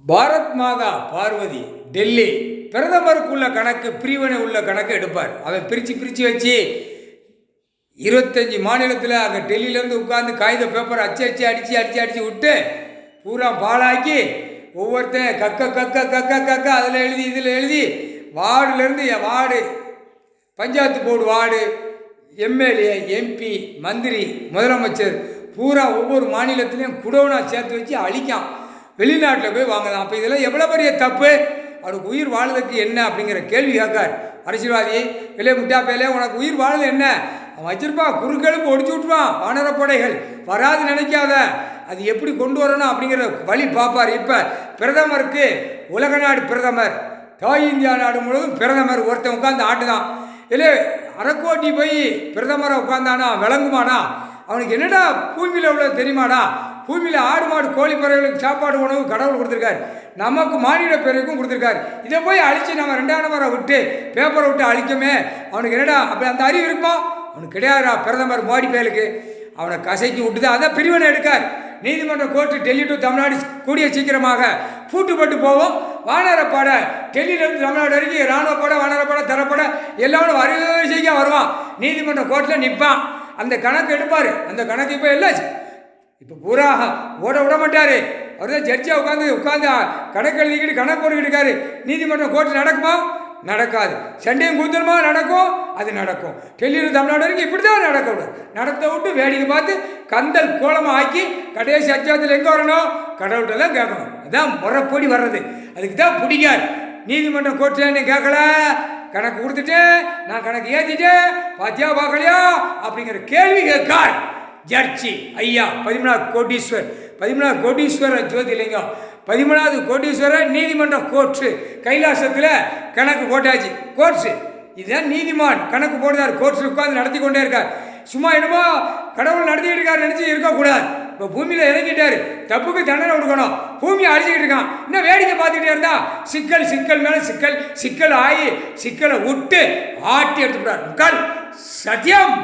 பாரத் மாதா பார்வதி டெல்லி பிரதமருக்குள்ள கணக்கு பிரிவினை உள்ள கணக்கு எடுப்பார். அதை பிரித்து வச்சு 25 மாநிலத்தில் அங்கே டெல்லியிலேருந்து உட்காந்து காகித பேப்பர் அடித்து விட்டு பூரா பாலாக்கி ஒவ்வொருத்தன் கக்க அதில் எழுதி இதில் எழுதி வார்டுலேருந்து ward panchayat board ward MLA MP மந்திரி முதலமைச்சர் பூரா ஒவ்வொரு மாநிலத்திலையும் குடோனாக சேர்த்து வச்சு அழிக்கான். வெளிநாட்டில் போய் வாங்கலாம். அப்போ இதெல்லாம் எவ்வளோ பெரிய தப்பு. அவனுக்கு உயிர் வாழ்வதற்கு என்ன அப்படிங்கிற கேள்வி கேட்கார் அரசியல்வாதி. இல்லை முட்டாப்பையிலே உனக்கு உயிர் வாழ்வு என்ன? அவன் வச்சிருப்பான், குறுக்கெலும்பு ஒடிச்சு விட்டுருவான். வானரப்படைகள் வராது நினைக்காத, அது எப்படி கொண்டு வரணும் அப்படிங்கிற வழி பார்ப்பார். இப்போ பிரதமருக்கு உலக நாடு பிரதமர், தாய் இந்தியா நாடு முழுவதும் பிரதமர் ஒருத்தன் உட்காந்து ஆட்டுதான். இல்லை அரக்கோட்டி போய் பிரதமரை உட்காந்தானா விளங்குமானா? அவனுக்கு என்னடா பூமியில் உள்ளது தெரியுமாடா? பூமியில் ஆடு மாடு கோழி பறவைகளுக்கு சாப்பாடு உணவு கடவுள் கொடுத்துருக்காரு, நமக்கு மாநில பேருக்கும் கொடுத்துருக்காரு. இதை போய் அழித்து நம்ம 2ஆம் நம்பரை விட்டு பேப்பரை விட்டு அழிக்குமே, அவனுக்கு என்னடா அப்படி அந்த அறிவு இருக்குமா? அவனுக்கு கிடையாதுடா. பிரதமர் மோடி பேருக்கு அவனை கசைக்கு விட்டு தான் அதான் பிரிவினை எடுக்கார். நீதிமன்ற கோர்ட்டு டெல்லி டு தமிழ்நாடு கூடிய சீக்கிரமாக பூட்டுப்பட்டு போவோம். வானரப்படை டெல்லியிலேருந்து தமிழ்நாடு வரைக்கும் இராணுவப்படை வானரப்படை தரப்படை எல்லாரும் வரிசையாக வருவான். நீதிமன்ற கோர்ட்டில் நிற்பான். அந்த கணக்கு எடுப்பார். அந்த கணக்கு இப்போ எல்லாம் இப்போ பூரா ஓட விட மாட்டார். அவர் தான் ஜட்ஜாக உட்காந்து கணக்கு எழுதிக்கிட்டு கணக்கு போட்டுக்கிட்டு இருக்காரு. நீதிமன்றம் கோர்ட்டு நடக்குமா? நடக்காது. சண்டையும் கூத்தலுமா நடக்கும், அது நடக்கும். டெல்லியில் தமிழ்நாடு வரைக்கும் இப்படி தான் நடக்கக்கூடாது. நடத்த விட்டு வேடிக்கை பார்த்து கந்தல் கோலமாக ஆக்கி கடைசி அச்சாத்தில் எங்கே வரணும்? கடவுள்கிட்ட தான் கேட்கணும். அதுதான் முறைப்படி வர்றது. அதுக்கு தான் பிடிக்காது. நீதிமன்றம் கோர்ட்டில் என்ன கேட்கல, கணக்கு கொடுத்துட்டேன், நான் கணக்கு ஏற்றிட்டேன், பாத்தியா பார்க்கலையா அப்படிங்கிற கேள்வி கேட்கார் ஜட்ஜி ஐயா 13 கோடீஸ்வரர் ஜோதிலிங்கம். 13வது கோடீஸ்வரர் நீதிமன்ற கோர்ட்டு கைலாசத்தில் கணக்கு போட்டாச்சு. கோர்ட்ஸு இதுதான் நீதிமான் கணக்கு போடுறார். கோர்ட்ஸில் உட்காந்து நடத்தி கொண்டே இருக்கார். சும்மா என்னமோ கடவுள் நடத்திக்கிட்டு இருக்கார் நினச்சி இருக்கக்கூடாது. இப்போ பூமியில் இறங்கிட்டார், தப்புக்கு தண்டனை கொடுக்கணும். பூமியை அழிச்சிக்கிட்டு இருக்கான். இன்னும் வேடிக்கை பார்த்துக்கிட்டே இருந்தா சிக்கல் மேலே சிக்கல் ஆகி சிக்கலை விட்டு ஆட்டி எடுத்துக்கிறார். சத்தியம்.